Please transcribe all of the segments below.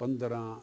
15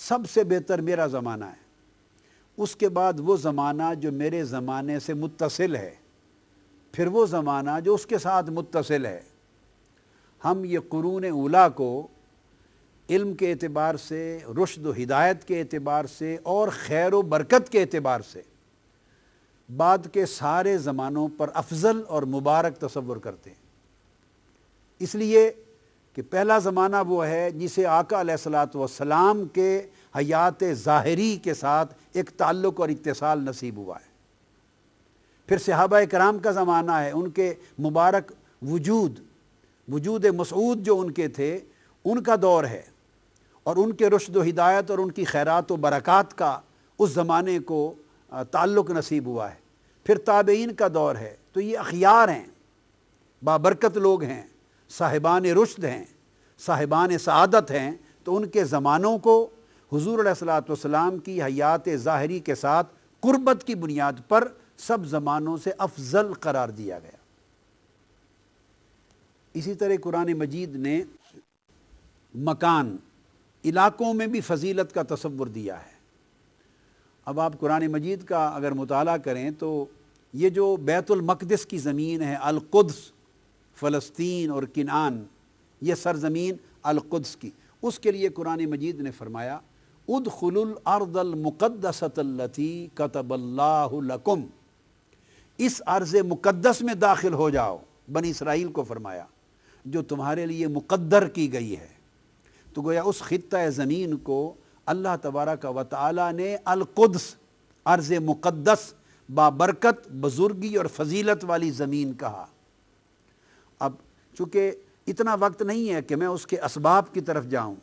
سب سے بہتر میرا زمانہ ہے، اس کے بعد وہ زمانہ جو میرے زمانے سے متصل ہے، پھر وہ زمانہ جو اس کے ساتھ متصل ہے۔ ہم یہ قرون اولیٰ کو علم کے اعتبار سے، رشد و ہدایت کے اعتبار سے اور خیر و برکت کے اعتبار سے بعد کے سارے زمانوں پر افضل اور مبارک تصور کرتے ہیں، اس لیے کہ پہلا زمانہ وہ ہے جسے آقا علیہ الصلوۃ والسلام کے حیات ظاہری کے ساتھ ایک تعلق اور اتصال نصیب ہوا ہے۔ پھر صحابہ کرام کا زمانہ ہے، ان کے مبارک وجود مسعود جو ان کے تھے، ان کا دور ہے، اور ان کے رشد و ہدایت اور ان کی خیرات و برکات کا اس زمانے کو تعلق نصیب ہوا ہے۔ پھر تابعین کا دور ہے، تو یہ اخیار ہیں، بابرکت لوگ ہیں، صاحبان رشد ہیں، صاحبان سعادت ہیں، تو ان کے زمانوں کو حضور علیہ الصلوۃ والسلام کی حیات ظاہری کے ساتھ قربت کی بنیاد پر سب زمانوں سے افضل قرار دیا گیا۔ اسی طرح قرآن مجید نے مکان، علاقوں میں بھی فضیلت کا تصور دیا ہے۔ اب آپ قرآن مجید کا اگر مطالعہ کریں تو یہ جو بیت المقدس کی زمین ہے، القدس، فلسطین اور کنعان، یہ سرزمین القدس کی، اس کے لیے قرآن مجید نے فرمایا ادخلوا الارض المقدسۃ التی کتب اللہ لکم، اس ارض مقدس میں داخل ہو جاؤ، بنی اسرائیل کو فرمایا، جو تمہارے لیے مقدر کی گئی ہے۔ تو گویا اس خطہ زمین کو اللہ تبارک و تعالی نے القدس، ارض مقدس، بابرکت، بزرگی اور فضیلت والی زمین کہا۔ اب چونکہ اتنا وقت نہیں ہے کہ میں اس کے اسباب کی طرف جاؤں،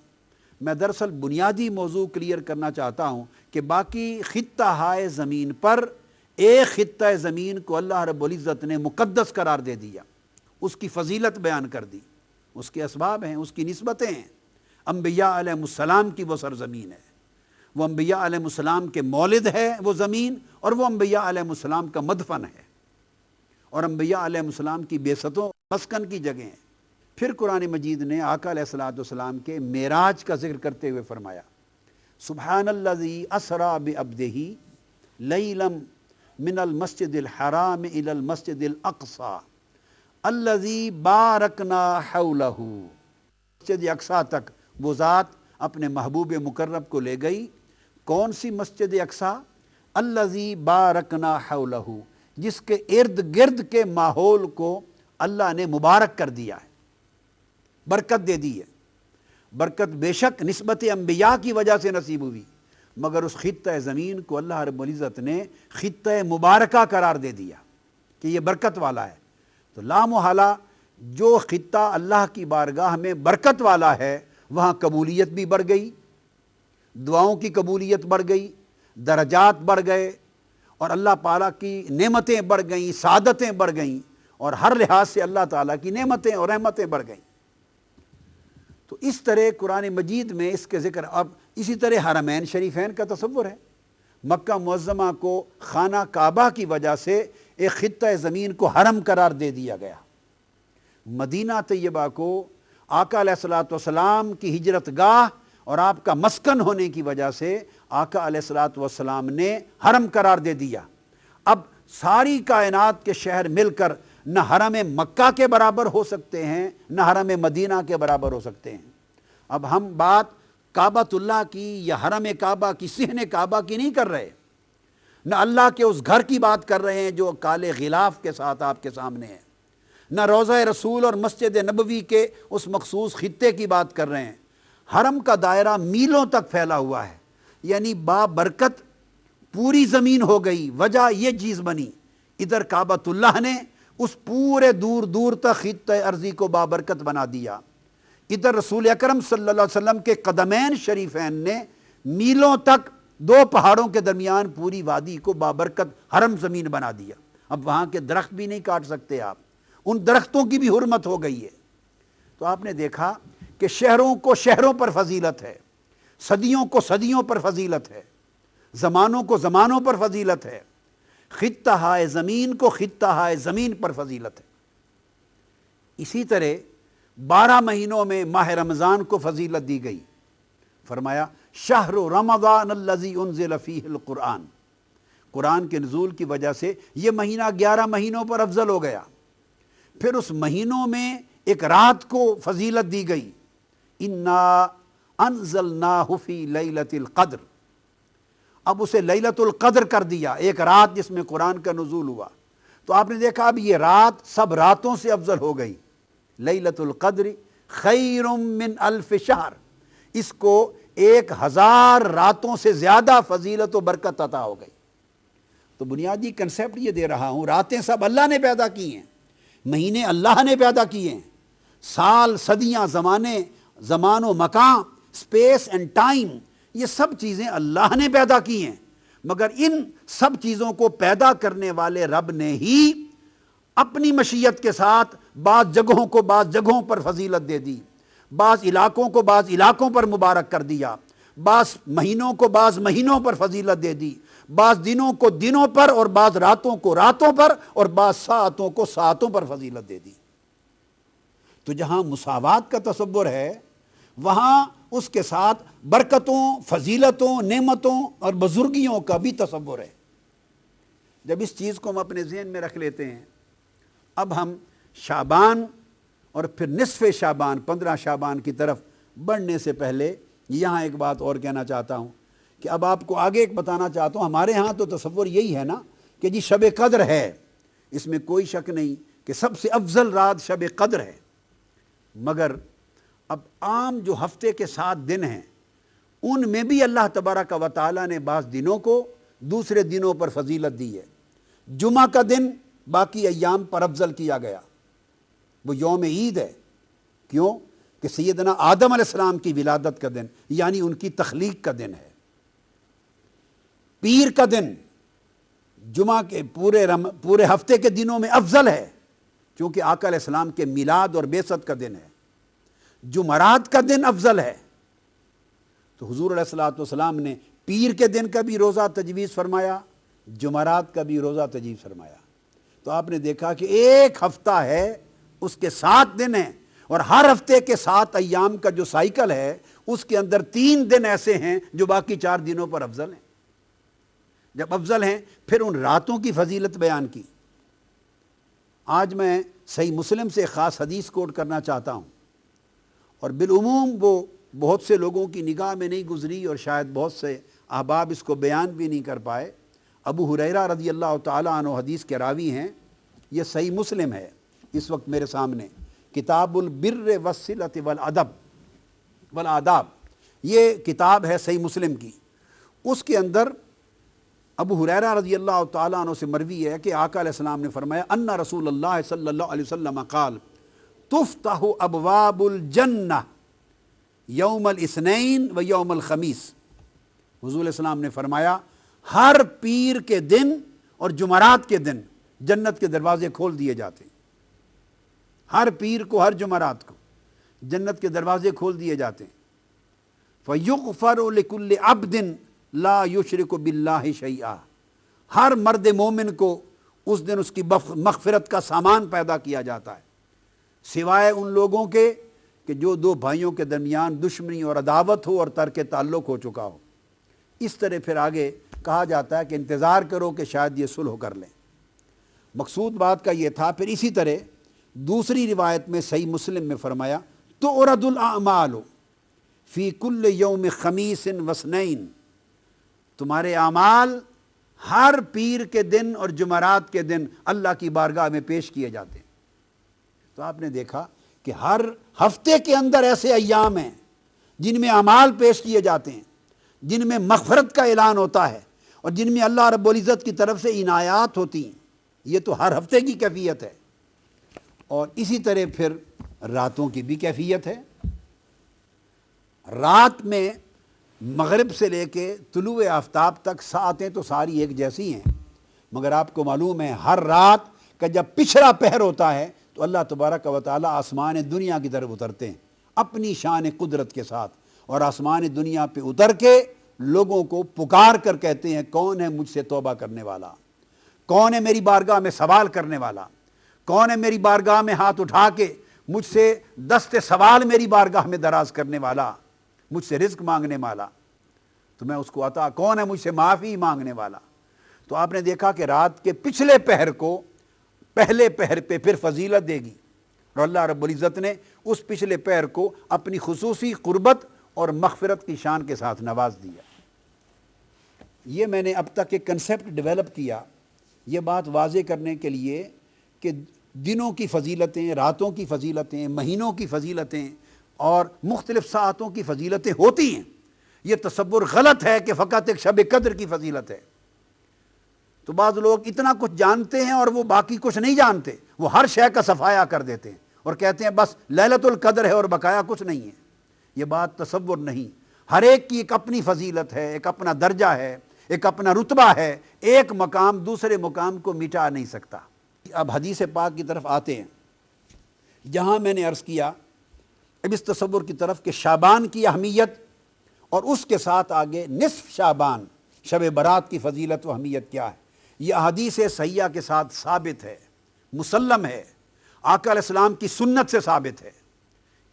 میں دراصل بنیادی موضوع کلیئر کرنا چاہتا ہوں کہ باقی خطہ ہائے زمین پر ایک خطہ زمین کو اللہ رب العزت نے مقدس قرار دے دیا، اس کی فضیلت بیان کر دی، اس کے اسباب ہیں، اس کی نسبتیں ہیں۔ انبیاء علیہ السلام کی وہ سرزمین ہے، وہ انبیاء علیہ السلام کے مولد ہے وہ زمین، اور وہ انبیاء علیہ السلام کا مدفن ہے، اور انبیاء علیہ السلام کی بعثتوں مسکن کی جگہ ہیں۔ پھر قرآن مجید نے آقا علیہ السلام کے معراج کا ذکر کرتے ہوئے فرمایا سبحان الذی اسریٰ بعبدہ لیلا من المسجد الحرام الی المسجد الاقصی الذی بارکنا حولہ، مسجد اقصیٰ تک وہ ذات اپنے محبوب مقرب کو لے گئی۔ کون سی مسجد اقصیٰ؟ الذی بارکنا حولہ، جس کے ارد گرد کے ماحول کو اللہ نے مبارک کر دیا ہے، برکت دے دی ہے۔ برکت بے شک نسبت انبیاء کی وجہ سے نصیب ہوئی، مگر اس خطہ زمین کو اللہ رب العزت نے خطہ مبارکہ قرار دے دیا کہ یہ برکت والا ہے۔ تو لا محالہ جو خطہ اللہ کی بارگاہ میں برکت والا ہے، وہاں قبولیت بھی بڑھ گئی، دعاؤں کی قبولیت بڑھ گئی، درجات بڑھ گئے، اور اللہ تعالیٰ کی نعمتیں بڑھ گئیں، سعادتیں بڑھ گئیں، اور ہر لحاظ سے اللہ تعالیٰ کی نعمتیں اور رحمتیں بڑھ گئیں۔ تو اس طرح قرآن مجید میں اس کے ذکر، اب اسی طرح حرمین شریفین کا تصور ہے۔ مکہ معظمہ کو خانہ کعبہ کی وجہ سے ایک خطہ زمین کو حرم قرار دے دیا گیا۔ مدینہ طیبہ کو آقا علیہ الصلوۃ والسلام کی ہجرت گاہ اور آپ کا مسکن ہونے کی وجہ سے آقا علیہ الصلوۃ والسلام نے حرم قرار دے دیا۔ اب ساری کائنات کے شہر مل کر نہ حرم مکہ کے برابر ہو سکتے ہیں، نہ حرم مدینہ کے برابر ہو سکتے ہیں۔ اب ہم بات کعبۃ اللہ کی یا حرم کعبہ کی، صحن کعبہ کی نہیں کر رہے، نہ اللہ کے اس گھر کی بات کر رہے ہیں جو کالے غلاف کے ساتھ آپ کے سامنے ہے، نہ روضہ رسول اور مسجد نبوی کے اس مخصوص خطے کی بات کر رہے ہیں۔ حرم کا دائرہ میلوں تک پھیلا ہوا ہے، یعنی بابرکت پوری زمین ہو گئی۔ وجہ یہ چیز بنی، ادھر کعبۃ اللہ نے اس پورے دور دور تک خطہ ارضی کو بابرکت بنا دیا، ادھر رسول اکرم صلی اللہ علیہ وسلم کے قدمین شریفین نے میلوں تک دو پہاڑوں کے درمیان پوری وادی کو بابرکت حرم زمین بنا دیا۔ اب وہاں کے درخت بھی نہیں کاٹ سکتے آپ، ان درختوں کی بھی حرمت ہو گئی ہے۔ تو آپ نے دیکھا کہ شہروں کو شہروں پر فضیلت ہے، صدیوں کو صدیوں پر فضیلت ہے، زمانوں کو زمانوں پر فضیلت ہے، خطہ ہائے زمین کو خطہ ہائے زمین پر فضیلت ہے۔ اسی طرح 12 مہینوں میں ماہ رمضان کو فضیلت دی گئی، فرمایا شہر رمضان الذی انزل فیہ القرآن، قرآن کے نزول کی وجہ سے یہ مہینہ 11 مہینوں پر افضل ہو گیا۔ پھر اس مہینوں میں ایک رات کو فضیلت دی گئی، انا انزلناہ فی لیلۃ القدر، اب اسے لیلۃ القدر کر دیا، ایک رات جس میں قرآن کا نزول ہوا۔ تو آپ نے دیکھا اب یہ رات سب راتوں سے افضل ہو گئی، لیلۃ القدر خیر من الف شہر، اس کو 1000 راتوں سے زیادہ فضیلت و برکت عطا ہو گئی۔ تو بنیادی کنسیپٹ یہ دے رہا ہوں، راتیں سب اللہ نے پیدا کی ہیں، مہینے اللہ نے پیدا کیے ہیں، سال، صدیاں، زمان و مکان، اسپیس اینڈ ٹائم، یہ سب چیزیں اللہ نے پیدا کی ہیں، مگر ان سب چیزوں کو پیدا کرنے والے رب نے ہی اپنی مشیت کے ساتھ بعض جگہوں کو بعض جگہوں پر فضیلت دے دی، بعض علاقوں کو بعض علاقوں پر مبارک کر دیا، بعض مہینوں کو بعض مہینوں پر فضیلت دے دی، بعض دنوں کو دنوں پر اور بعض راتوں کو راتوں پر اور بعض ساعتوں کو ساعتوں پر فضیلت دے دی۔ تو جہاں مساوات کا تصور ہے وہاں اس کے ساتھ برکتوں، فضیلتوں، نعمتوں اور بزرگیوں کا بھی تصور ہے۔ جب اس چیز کو ہم اپنے ذہن میں رکھ لیتے ہیں، اب ہم شعبان اور پھر نصف شعبان 15 شعبان کی طرف بڑھنے سے پہلے یہاں ایک بات اور کہنا چاہتا ہوں کہ اب آپ کو آگے ایک بتانا چاہتا ہوں۔ ہمارے ہاں تو تصور یہی ہے نا کہ جی شب قدر ہے، اس میں کوئی شک نہیں کہ سب سے افضل رات شب قدر ہے، مگر اب عام جو ہفتے کے 7 دن ہیں ان میں بھی اللہ تبارک و تعالیٰ نے بعض دنوں کو دوسرے دنوں پر فضیلت دی ہے۔ جمعہ کا دن باقی ایام پر افضل کیا گیا، وہ یوم عید ہے، کیوں کہ سیدنا آدم علیہ السلام کی ولادت کا دن، یعنی ان کی تخلیق کا دن ہے۔ پیر کا دن جمعہ کے پورے ہفتے کے دنوں میں افضل ہے، چونکہ آقا علیہ السلام کے میلاد اور بعثت کا دن ہے۔ جمعرات کا دن افضل ہے، تو حضور علیہ السلام نے پیر کے دن کا بھی روزہ تجویز فرمایا، جمعرات کا بھی روزہ تجویز فرمایا۔ تو آپ نے دیکھا کہ ایک ہفتہ ہے، اس کے 7 دن ہیں، اور ہر ہفتے کے 7 ایام کا جو سائیکل ہے اس کے اندر 3 دن ایسے ہیں جو باقی 4 دنوں پر افضل ہیں۔ جب افضل ہیں پھر ان راتوں کی فضیلت بیان کی۔ آج میں صحیح مسلم سے خاص حدیث کوٹ کرنا چاہتا ہوں، اور بالعموم وہ بہت سے لوگوں کی نگاہ میں نہیں گزری اور شاید بہت سے احباب اس کو بیان بھی نہیں کر پائے۔ ابو ہریرہ رضی اللہ تعالیٰ عنہ حدیث کے راوی ہیں، یہ صحیح مسلم ہے اس وقت میرے سامنے، کتاب البر والصلۃ والآداب، یہ کتاب ہے صحیح مسلم کی۔ اس کے اندر ابو ہریرہ رضی اللہ تعالیٰ عنہ سے مروی ہے کہ آقا علیہ السلام نے فرمایا ان رسول اللہ صلی اللہ علیہ وسلم قال تفتح ابواب الجنہ یوم الاثنین و یوم الخمیس، حضور علیہ السلام نے فرمایا ہر پیر کے دن اور جمعرات کے دن جنت کے دروازے کھول دیے جاتے ہیں۔ ہر پیر کو، ہر جمعرات کو جنت کے دروازے کھول دیے جاتے ہیں۔ فَيُغْفَرُ لِكُلِّ عَبْدٍ لَا يُشْرِكُ بِاللَّهِ شَيْئًا، ہر مرد مومن کو اس دن اس کی مغفرت کا سامان پیدا کیا جاتا ہے، سوائے ان لوگوں کے کہ جو 2 بھائیوں کے درمیان دشمنی اور عداوت ہو اور ترک تعلق ہو چکا ہو۔ اس طرح پھر آگے کہا جاتا ہے کہ انتظار کرو کہ شاید یہ صلح کر لیں۔ مقصود بات کا یہ تھا۔ پھر اسی طرح دوسری روایت میں صحیح مسلم میں فرمایا تُعْرَضُ الْأَعْمَالُ فِي كُلِّ يَوْمِ خَمِيسٍ وَاثْنَيْنِ، تمہارے اعمال ہر پیر کے دن اور جمعرات کے دن اللہ کی بارگاہ میں پیش کیے جاتے ہیں۔ تو آپ نے دیکھا کہ ہر ہفتے کے اندر ایسے ایام ہیں جن میں اعمال پیش کیے جاتے ہیں، جن میں مغفرت کا اعلان ہوتا ہے اور جن میں اللہ رب العزت کی طرف سے عنایات ہوتی ہیں۔ یہ تو ہر ہفتے کی کیفیت ہے، اور اسی طرح پھر راتوں کی بھی کیفیت ہے۔ رات میں مغرب سے لے کے طلوع آفتاب تک ساعتیں تو ساری ایک جیسی ہیں، مگر آپ کو معلوم ہے ہر رات کا جب پچھڑا پہر ہوتا ہے تو اللہ تبارک و تعالیٰ آسمان دنیا کی طرف اترتے ہیں اپنی شان قدرت کے ساتھ، اور آسمان دنیا پہ اتر کے لوگوں کو پکار کر کہتے ہیں کون ہے مجھ سے توبہ کرنے والا، کون ہے میری بارگاہ میں سوال کرنے والا، کون ہے میری بارگاہ میں ہاتھ اٹھا کے مجھ سے دست سوال میری بارگاہ میں دراز کرنے والا، مجھ سے رزق مانگنے والا۔ تو میں اس کو عطا، کون ہے مجھ سے معافی مانگنے والا؟ تو آپ نے دیکھا کہ رات کے پچھلے پہر کو پہلے پہر پہ پھر فضیلت دے گی، اور اللہ رب العزت نے اس پچھلے پہر کو اپنی خصوصی قربت اور مغفرت کی شان کے ساتھ نواز دیا۔ یہ میں نے اب تک ایک کنسیپٹ ڈیولپ کیا یہ بات واضح کرنے کے لیے کہ دنوں کی فضیلتیں، راتوں کی فضیلتیں، مہینوں کی فضیلتیں اور مختلف ساعتوں کی فضیلتیں ہوتی ہیں۔ یہ تصور غلط ہے کہ فقط ایک شب قدر کی فضیلت ہے۔ تو بعض لوگ اتنا کچھ جانتے ہیں اور وہ باقی کچھ نہیں جانتے، وہ ہر شے کا صفایا کر دیتے ہیں اور کہتے ہیں بس لیلۃ القدر ہے اور بقایا کچھ نہیں ہے۔ یہ بات تصور نہیں، ہر ایک کی ایک اپنی فضیلت ہے، ایک اپنا درجہ ہے، ایک اپنا رتبہ ہے، ایک مقام دوسرے مقام کو مٹا نہیں سکتا۔ اب حدیث پاک کی طرف آتے ہیں، جہاں میں نے عرض کیا اب اس تصور کی طرف کہ شعبان کی اہمیت اور اس کے ساتھ آگے نصف شعبان شب برات کی فضیلت و اہمیت کیا ہے، یہ احادیث صحیحہ کے ساتھ ثابت ہے، مسلم ہے، آقا علیہ السلام کی سنت سے ثابت ہے،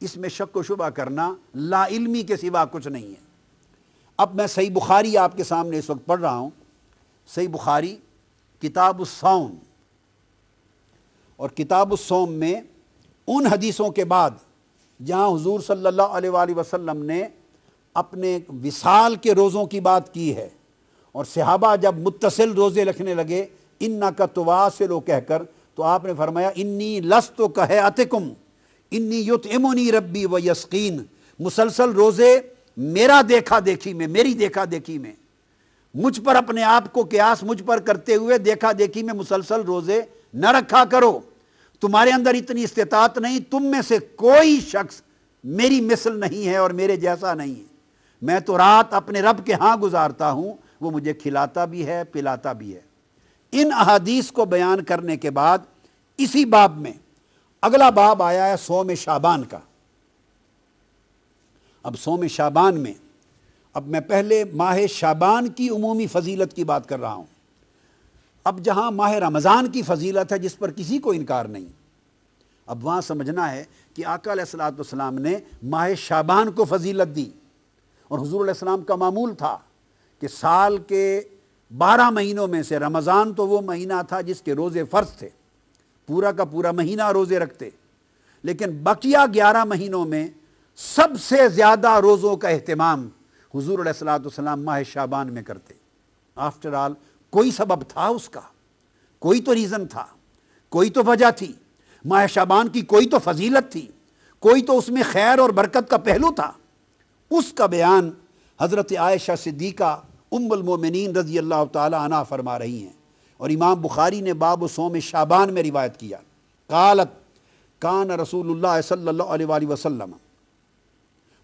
اس میں شک و شبہ کرنا لا علمی کے سوا کچھ نہیں ہے۔ اب میں صحیح بخاری آپ کے سامنے اس وقت پڑھ رہا ہوں، صحیح بخاری کتاب الصوم، اور کتاب الصوم میں ان حدیثوں کے بعد جہاں حضور صلی اللہ علیہ وآلہ وسلم نے اپنے وصال کے روزوں کی بات کی ہے اور صحابہ جب متصل روزے رکھنے لگے انک تواصل کہہ کر، تو آپ نے فرمایا انی لست کہیاتکم انی یطعمنی ربی و یسقین، مسلسل روزے میرا دیکھا دیکھی میں، میری دیکھا دیکھی میں، مجھ پر اپنے آپ کو قیاس مجھ پر کرتے ہوئے دیکھا دیکھی میں مسلسل روزے نہ رکھا کرو، تمہارے اندر اتنی استطاعت نہیں، تم میں سے کوئی شخص میری مثل نہیں ہے اور میرے جیسا نہیں ہے، میں تو رات اپنے رب کے ہاں گزارتا ہوں، وہ مجھے کھلاتا بھی ہے پلاتا بھی ہے۔ ان احادیث کو بیان کرنے کے بعد اسی باب میں اگلا باب آیا ہے صوم شعبان کا۔ اب صوم شعبان میں اب میں پہلے ماہ شعبان کی عمومی فضیلت کی بات کر رہا ہوں، اب جہاں ماہ رمضان کی فضیلت ہے جس پر کسی کو انکار نہیں، اب وہاں سمجھنا ہے کہ آقا علیہ الصلوۃ والسلام نے ماہ شعبان کو فضیلت دی، اور حضور علیہ السلام کا معمول تھا کہ سال کے 12 مہینوں میں سے رمضان تو وہ مہینہ تھا جس کے روزے فرض تھے، پورا کا پورا مہینہ روزے رکھتے، لیکن بقیہ 11 مہینوں میں سب سے زیادہ روزوں کا اہتمام حضور علیہ الصلوۃ والسلام ماہ شعبان میں کرتے۔ آفٹر آل کوئی سبب تھا اس کا، کوئی تو ریزن تھا، کوئی تو وجہ تھی، ماہ شعبان کی کوئی تو فضیلت تھی، کوئی تو اس میں خیر اور برکت کا پہلو تھا، اس کا بیان حضرت عائشہ صدیقہ ام المومنین رضی اللہ تعالی عنہ فرما رہی ہیں، اور امام بخاری نے باب صوم شعبان میں روایت کیا، قالت کان رسول اللہ صلی اللہ علیہ وآلہ وسلم،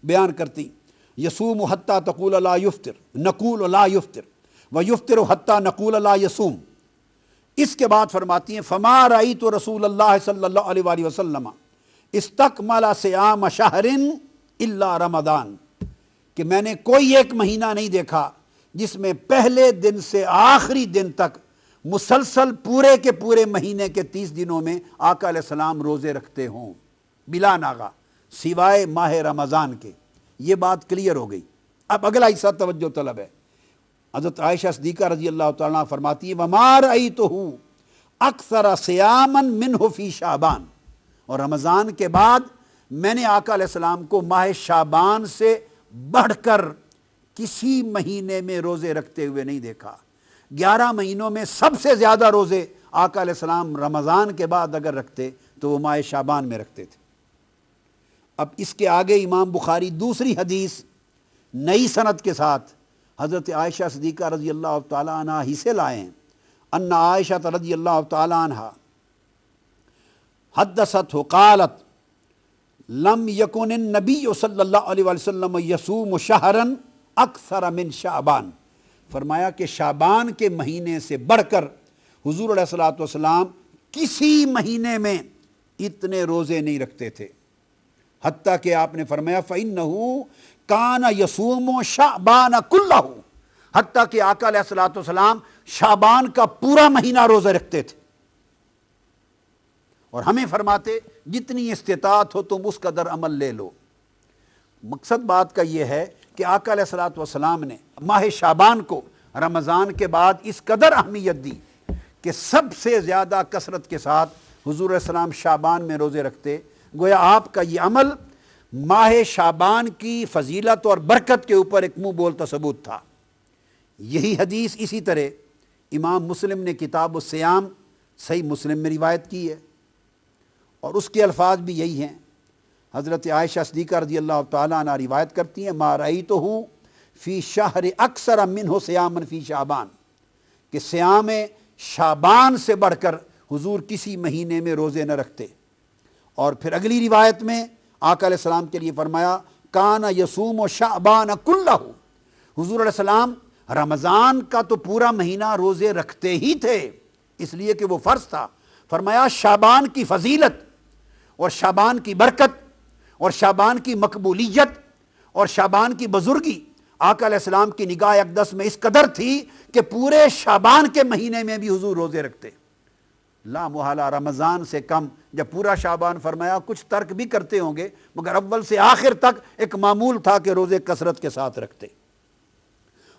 بیان کرتی یصوم حتی تقول لا یفطر نقول لا یفطر ویفطر حتی نقول لا یصوم۔ اس کے بعد فرماتی ہیں فما رأیت رسول اللہ صلی اللہ علیہ وآلہ وسلم استکمل صیام شہر الا رمضان، کہ میں نے کوئی ایک مہینہ نہیں دیکھا جس میں پہلے دن سے آخری دن تک مسلسل پورے کے پورے مہینے کے 30 دنوں میں آقا علیہ السلام روزے رکھتے ہوں بلا ناغہ، سوائے ماہ رمضان کے۔ یہ بات کلیئر ہو گئی۔ اب اگلا حصہ توجہ طلب ہے۔ حضرت عائشہ صدیقہ رضی اللہ تعالیٰ عنہ فرماتی ہے وَمَا رَأَيْتُهُ أَكْثَرَ صِيَامًا مِّنْهُ فِي شعبان، اور رمضان کے بعد میں نے آقا علیہ السلام کو ماہ شعبان سے بڑھ کر کسی مہینے میں روزے رکھتے ہوئے نہیں دیکھا۔ 11 مہینوں میں سب سے زیادہ روزے آقا علیہ السلام رمضان کے بعد اگر رکھتے تو وہ ماہ شعبان میں رکھتے تھے۔ اب اس کے آگے امام بخاری دوسری حدیث نئی سند کے ساتھ حضرت عائشہ صدیقہ رضی اللہ تعالیٰ عنہ ہی سے لائے ہیں، ان عائشہ رضی اللہ تعالیٰ عنہ حدثت قالت لم یکن النبی صلی اللہ علیہ وسلم یصوم شہرا اکثر من شعبان، فرمایا کہ شعبان کے مہینے سے بڑھ کر حضور علیہ الصلوۃ والسلام کسی مہینے میں اتنے روزے نہیں رکھتے تھے، حتیٰ کہ آپ نے فرمایا فَإِنَّهُ کَانَ يَصُومُ شَعْبَانَ كُلَّهُ، حتیٰ کہ آقا علیہ الصلوۃ والسلام شعبان کا پورا مہینہ روزے رکھتے تھے، اور ہمیں فرماتے جتنی استطاعت ہو تم اس قدر عمل لے لو۔ مقصد بات کا یہ ہے کہ آقا علیہ الصلوۃ والسلام نے ماہ شعبان کو رمضان کے بعد اس قدر اہمیت دی کہ سب سے زیادہ کثرت کے ساتھ حضور علیہ السلام شعبان میں روزے رکھتے. گویا آپ کا یہ عمل ماہ شعبان کی فضیلت اور برکت کے اوپر ایک منہ بولتا ثبوت تھا. یہی حدیث اسی طرح امام مسلم نے کتاب الصیام صحیح مسلم میں روایت کی ہے اور اس کے الفاظ بھی یہی ہیں. حضرت عائشہ صدیقہ رضی اللہ تعالیٰ عنہ روایت کرتی ہیں ما رأیتہ فی شہر اکثر منہ صیامًا فی شعبان، کہ صیام شعبان سے بڑھ کر حضور کسی مہینے میں روزے نہ رکھتے. اور پھر اگلی روایت میں آقا علیہ السلام کے لیے فرمایا کان یصوم شعبان کلہ، حضور علیہ السلام رمضان کا تو پورا مہینہ روزے رکھتے ہی تھے اس لیے کہ وہ فرض تھا. فرمایا شعبان کی فضیلت اور شعبان کی برکت اور شعبان کی مقبولیت اور شعبان کی بزرگی آقا علیہ السلام کی نگاہ اقدس میں اس قدر تھی کہ پورے شعبان کے مہینے میں بھی حضور روزے رکھتے. لا محالہ رمضان سے کم جب پورا شعبان فرمایا کچھ ترک بھی کرتے ہوں گے مگر اول سے آخر تک ایک معمول تھا کہ روزے کثرت کے ساتھ رکھتے.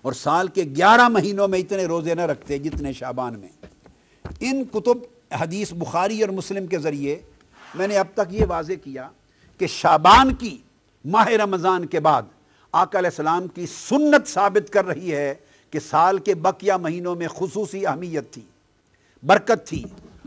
اور سال کے 11 مہینوں میں اتنے روزے نہ رکھتے جتنے شعبان میں. ان کتب حدیث بخاری اور مسلم کے ذریعے میں نے اب تک یہ واضح کیا کہ شعبان کی ماہ رمضان کے بعد آقا علیہ السلام کی سنت ثابت کر رہی ہے کہ سال کے بقیہ مہینوں میں خصوصی اہمیت تھی، برکت تھی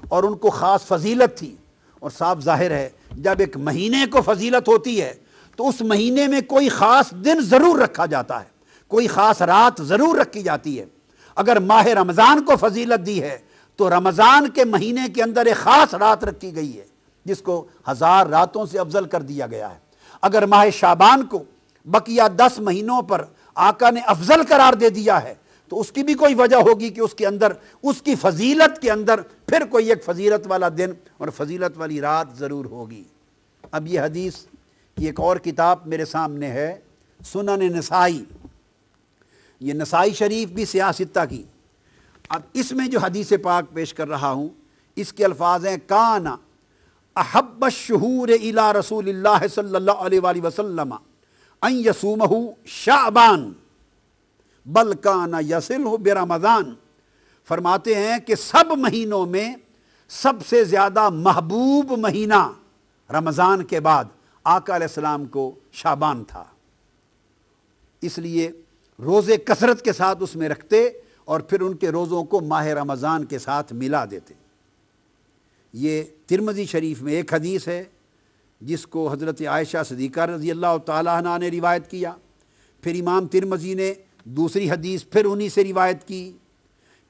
اور ان کو خاص فضیلت تھی. اور صاف ظاہر ہے جب ایک مہینے کو فضیلت ہوتی ہے تو اس مہینے میں کوئی خاص دن ضرور رکھا جاتا ہے، کوئی خاص رات ضرور رکھی جاتی ہے. اگر ماہ رمضان کو فضیلت دی ہے تو رمضان کے مہینے کے اندر ایک خاص رات رکھی گئی ہے جس کو 1000 راتوں سے افضل کر دیا گیا ہے. اگر ماہ شعبان کو بقیہ 10 مہینوں پر آقا نے افضل قرار دے دیا ہے تو اس کی بھی کوئی وجہ ہوگی کہ اس کے اندر اس کی فضیلت کے اندر پھر کوئی ایک فضیلت والا دن اور فضیلت والی رات ضرور ہوگی. اب یہ حدیث کی ایک اور کتاب میرے سامنے ہے سنن نسائی، یہ نسائی شریف بھی سیاہ ستہ کی. اب اس میں جو حدیث پاک پیش کر رہا ہوں اس کے الفاظ ہیں کان احب الشہور الی رسول اللہ صلی اللہ علیہ وآلہ وسلم ان یصومہ شعبان بل کان یصلہ برمضان. فرماتے ہیں کہ سب مہینوں میں سب سے زیادہ محبوب مہینہ رمضان کے بعد آقا علیہ السلام کو شعبان تھا، اس لیے روزے کثرت کے ساتھ اس میں رکھتے اور پھر ان کے روزوں کو ماہ رمضان کے ساتھ ملا دیتے. یہ ترمذی شریف میں ایک حدیث ہے جس کو حضرت عائشہ صدیقہ رضی اللہ تعالیٰ عنہ نے روایت کیا. پھر امام ترمذی نے دوسری حدیث پھر انہی سے روایت کی.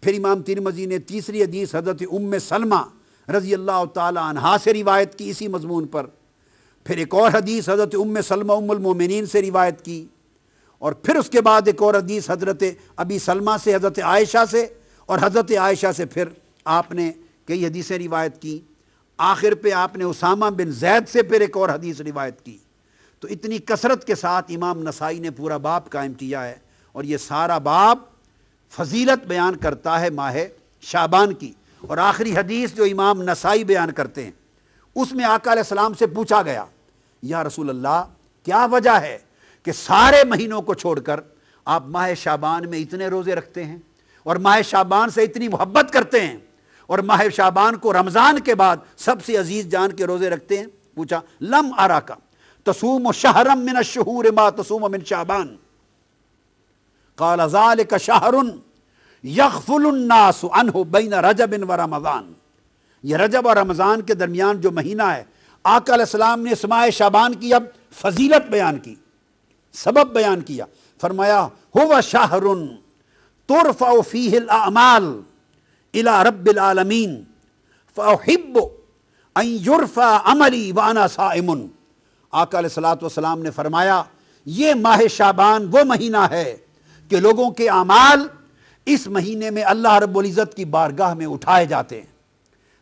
پھر امام ترمذی نے تیسری حدیث حضرت ام سلمہ رضی اللہ تعالیٰ عنہا سے روایت کی اسی مضمون پر. پھر ایک اور حدیث حضرت ام سلمہ ام المومنین سے روایت کی اور پھر اس کے بعد ایک اور حدیث حضرت ابی سلمہ سے حضرت عائشہ سے اور حضرت عائشہ سے پھر آپ نے کئی حدیثیں روایت کی. آخر پہ آپ نے اسامہ بن زید سے پھر ایک اور حدیث روایت کی. تو اتنی کثرت کے ساتھ امام نسائی نے پورا باب قائم کیا ہے اور یہ سارا باب فضیلت بیان کرتا ہے ماہ شعبان کی. اور آخری حدیث جو امام نسائی بیان کرتے ہیں اس میں آقا علیہ السلام سے پوچھا گیا یا رسول اللہ کیا وجہ ہے کہ سارے مہینوں کو چھوڑ کر آپ ماہ شعبان میں اتنے روزے رکھتے ہیں اور ماہ شعبان سے اتنی محبت کرتے ہیں اور ماہ شعبان کو رمضان کے بعد سب سے عزیز جان کے روزے رکھتے ہیں. پوچھا لم اراکا تصوم شہرا من الشہور ما تصوم من شعبان قال ذلك شہر یغفل الناس عنہ بین رجب و رمضان. یہ رجب اور رمضان کے درمیان جو مہینہ ہے آقا علیہ السلام نے اس ماہ شعبان کی اب فضیلت بیان کی، سبب بیان کیا. فرمایا هو شہر ترفع فیہ الاعمال الى رب العالمین فاحب ان یرفع عملی وانا صائم. آقا علیہ الصلوۃ والسلام نے فرمایا یہ ماہ شعبان وہ مہینہ ہے کہ لوگوں کے اعمال اس مہینے میں اللہ رب العزت کی بارگاہ میں اٹھائے جاتے ہیں.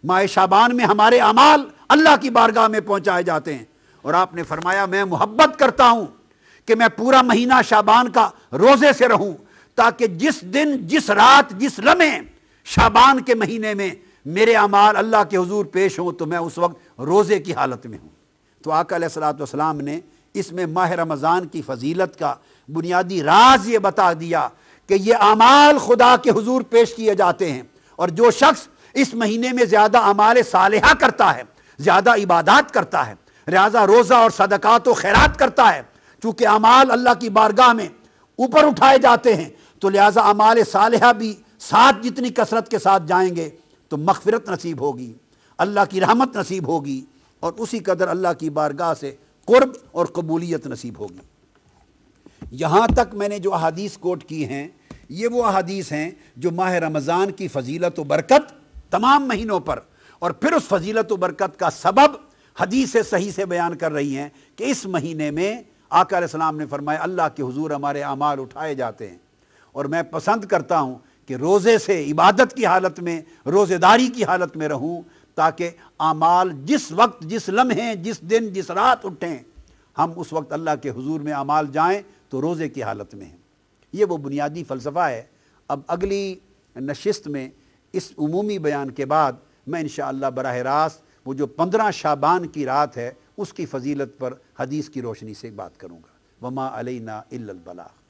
ماہ شعبان میں ہمارے اعمال اللہ کی بارگاہ میں پہنچائے جاتے ہیں. اور آپ نے فرمایا میں محبت کرتا ہوں کہ میں پورا مہینہ شعبان کا روزے سے رہوں تاکہ جس دن جس رات جس لمحے شعبان کے مہینے میں میرے اعمال اللہ کے حضور پیش ہوں تو میں اس وقت روزے کی حالت میں ہوں. تو آقا علیہ الصلوۃ والسلام نے اس میں ماہ رمضان کی فضیلت کا بنیادی راز یہ بتا دیا کہ یہ اعمال خدا کے حضور پیش کیے جاتے ہیں، اور جو شخص اس مہینے میں زیادہ اعمال صالحہ کرتا ہے، زیادہ عبادات کرتا ہے، لہذا روزہ اور صدقات و خیرات کرتا ہے، چونکہ اعمال اللہ کی بارگاہ میں اوپر اٹھائے جاتے ہیں، تو لہذا اعمال صالحہ بھی ساتھ جتنی کثرت کے ساتھ جائیں گے تو مغفرت نصیب ہوگی، اللہ کی رحمت نصیب ہوگی، اور اسی قدر اللہ کی بارگاہ سے قرب اور قبولیت نصیب ہوگی۔ یہاں تک میں نے جو احادیث کوٹ کی ہیں، یہ وہ احادیث ہیں جو ماہ رمضان کی فضیلت و برکت تمام مہینوں پر، اور پھر اس فضیلت و برکت کا سبب حدیث صحیح سے بیان کر رہی ہیں کہ اس مہینے میں آقا علیہ السلام نے فرمایا اللہ کے حضور ہمارے اعمال اٹھائے جاتے ہیں، اور میں پسند کرتا ہوں کہ روزے سے عبادت کی حالت میں، روزے داری کی حالت میں رہوں، تاکہ اعمال جس وقت، جس لمحے، جس دن، جس رات اٹھیں، ہم اس وقت اللہ کے حضور میں اعمال جائیں تو روزے کی حالت میں ہیں۔ یہ وہ بنیادی فلسفہ ہے۔ اب اگلی نشست میں اس عمومی بیان کے بعد میں انشاءاللہ براہ راست وہ جو 15 شعبان کی رات ہے اس کی فضیلت پر حدیث کی روشنی سے بات کروں گا۔ وما علینا الا البلاغ۔